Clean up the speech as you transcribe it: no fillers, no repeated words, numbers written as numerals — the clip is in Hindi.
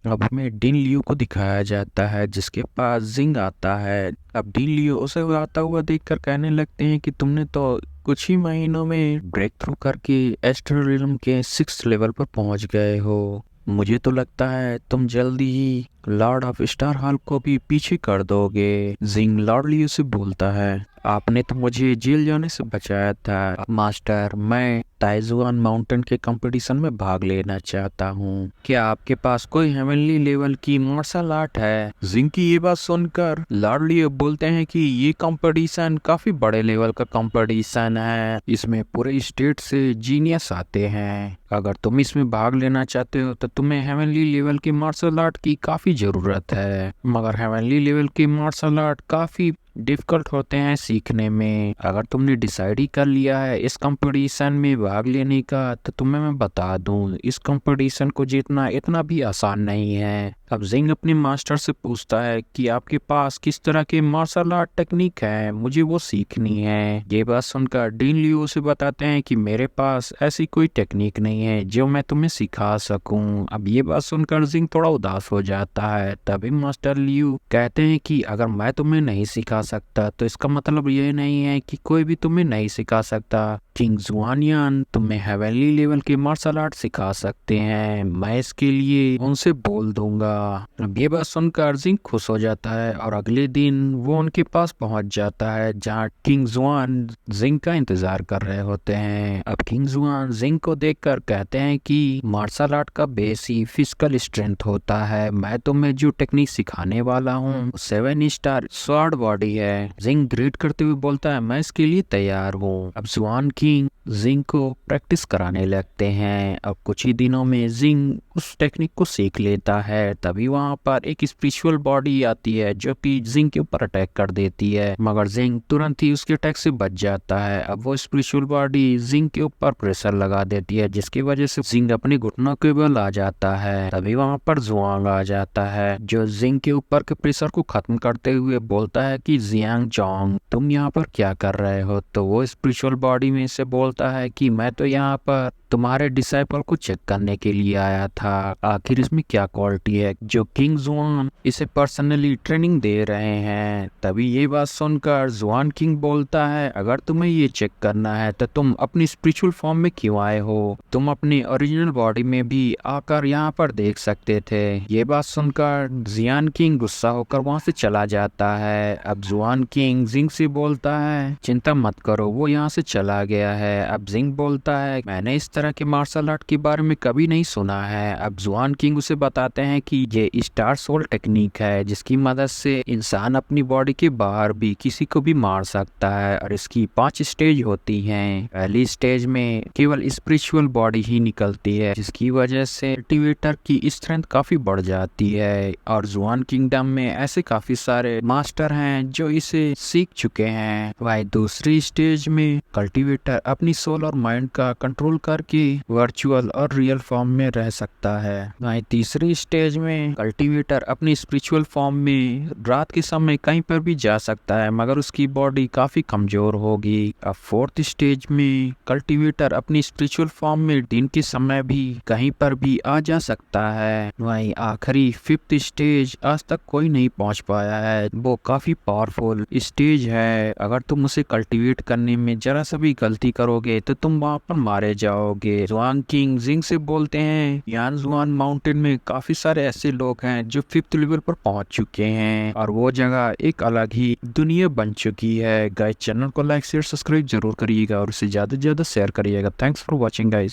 अब हमें डीन लियो को दिखाया जाता है जिसके पास जिंग आता है। अब डीन लियो उसे आता हुआ देखकर कहने लगते हैं कि तुमने तो कुछ ही महीनों में ब्रेक थ्रू करके एस्ट्रल रिलम के 6th लेवल पर पहुंच गए हो। मुझे तो लगता है तुम जल्दी ही लॉर्ड ऑफ स्टार हॉल को भी पीछे कर दोगे। जिंग लॉर्ड लियो से बोलता है, आपने तो मुझे जेल जाने से बचाया था मास्टर। मैं ताइजुआन माउंटेन के कंपटीशन में भाग लेना चाहता हूँ। क्या आपके पास कोई हेवनली लेवल की मार्शल आर्ट है? जिंग की ये बात सुनकर लॉर्ड लियो बोलते हैं कि ये कंपटीशन काफी बड़े लेवल का कंपटीशन है, इसमें पूरे स्टेट से जीनियस आते हैं। अगर तुम इसमें भाग लेना चाहते हो तो तुम्हें हेवनली लेवल की मार्शल आर्ट की काफी जरूरत है, मगर हेवनली लेवल की मार्शल आर्ट काफी डिफिकल्ट होते हैं सीखने में। अगर तुमने डिसाइड ही कर लिया है इस कंपटीशन में भाग लेने का तो तुम्हें मैं बता दूं, इस कंपटीशन को जीतना इतना भी आसान नहीं है। अब जिंग अपने मास्टर से पूछता है कि आपके पास किस तरह के मार्शल आर्ट टेक्निक है, मुझे वो सीखनी है। ये बात सुनकर डीन लियो से बताते हैं कि मेरे पास ऐसी कोई टेक्निक नहीं है जो मैं तुम्हें सिखा सकूं। अब ये बात सुनकर जिंग थोड़ा उदास हो जाता है। तभी मास्टर लियो कहते हैं कि अगर मैं तुम्हें नहीं सिखा सकता तो इसका मतलब ये नहीं है कि कोई भी तुम्हें नहीं सिखा सकता। किंग जुआनियान तुम्हें हेवनली लेवल के मार्शल आर्ट सिखा सकते हैं, मैं इसके लिए उनसे बोल दूंगा। अब ये बात सुनकर जिंग खुश हो जाता है और अगले दिन वो उनके पास पहुंच जाता है जहाँ किंग जुआन जिंग का इंतजार कर रहे होते हैं। अब किंग जुआन जिंग को देखकर कहते हैं कि मार्शल आर्ट का बेस ही फिजिकल स्ट्रेंथ होता है, मैं तुम्हें जो टेक्निक सिखाने वाला हूँ 7 स्टार स्वॉर्ड बॉडी है। जिंग ग्रीट करते हुए बोलता है, मैं इसके लिए तैयार हूँ। अब जुआन किंग जिंग को प्रैक्टिस कराने लगते हैं। अब कुछ ही दिनों में जिंग उस टेक्निक को सीख लेता है। तभी वहां पर एक स्पिरिचुअल बॉडी आती है जो कि जिंग के ऊपर अटैक कर देती है, मगर जिंग तुरंत ही उसके अटैक से बच जाता है। अब वो स्पिरिचुअल बॉडी जिंग के ऊपर प्रेशर लगा देती है जिसकी वजह से जिंग अपने घुटनों के बल आ जाता है। तभी वहां पर जुआंग आ जाता है जो जिंग के ऊपर के प्रेशर को खत्म करते हुए बोलता है कि जियांग जोंग तुम यहाँ पर क्या कर रहे हो? तो वो स्पिरिचुअल बॉडी में से बोलता है कि मैं तो यहाँ पर तुम्हारे डिसाइपल को चेक करने के लिए आया था, आखिर इसमें क्या क्वालिटी है जो किंग जुआन इसे पर्सनली ट्रेनिंग दे रहे हैं। तभी ये बात सुनकर जुआन किंग बोलता है, अगर तुम्हें ये चेक करना है तो तुम अपनी स्पिरिचुअल फॉर्म में क्यों आए हो? तुम अपनी ओरिजिनल बॉडी में भी आकर यहाँ पर देख सकते थे। ये बात सुनकर जियान किंग गुस्सा होकर वहाँ से चला जाता है। अब जुआन किंग जिंग से बोलता है, चिंता मत करो, वो यहाँ से चला गया है। अब जिंग बोलता है, मैंने इस तरह के मार्शल आर्ट के बारे में कभी नहीं सुना है। अब जुआन किंग उसे बताते हैं कि ये स्टार सोल टेक्निक है जिसकी मदद से इंसान अपनी बॉडी के बाहर भी किसी को भी मार सकता है और इसकी 5 स्टेज होती हैं। पहली स्टेज में केवल स्पिरिचुअल बॉडी ही निकलती है जिसकी वजह से कल्टिवेटर की स्ट्रेंथ काफी बढ़ जाती है और जुआन किंगडम में ऐसे काफी सारे मास्टर हैं जो इसे सीख चुके हैं। वही दूसरी स्टेज में कल्टिवेटर अपनी सोल और माइंड का कंट्रोल करके वर्चुअल और रियल फॉर्म में रह सकता है। वहीं तीसरी स्टेज में कल्टीवेटर अपनी स्पिरिचुअल फॉर्म में रात के समय कहीं पर भी जा सकता है मगर उसकी बॉडी काफी कमजोर होगी। अब फोर्थ स्टेज में कल्टीवेटर अपनी स्पिरिचुअल फॉर्म में दिन के समय भी कहीं पर भी आ जा सकता है। वहीं आखिरी फिफ्थ स्टेज आज तक कोई नहीं पहुंच पाया है, वो काफी पावरफुल स्टेज है। अगर तुम उसे कल्टीवेट करने में जरा सा भी गलती करोगे तो तुम वहां पर मारे जाओगे। जुआन किंग जिंग से बोलते हैं, यानजुआन माउंटेन में काफी सारे ऐसे लोग हैं जो 5th लेवल पर पहुंच चुके हैं और वो जगह एक अलग ही दुनिया बन चुकी है। गाइस चैनल को लाइक शेयर सब्सक्राइब जरूर करिएगा और इसे ज्यादा से ज्यादा शेयर करिएगा। Thanks for watching guys.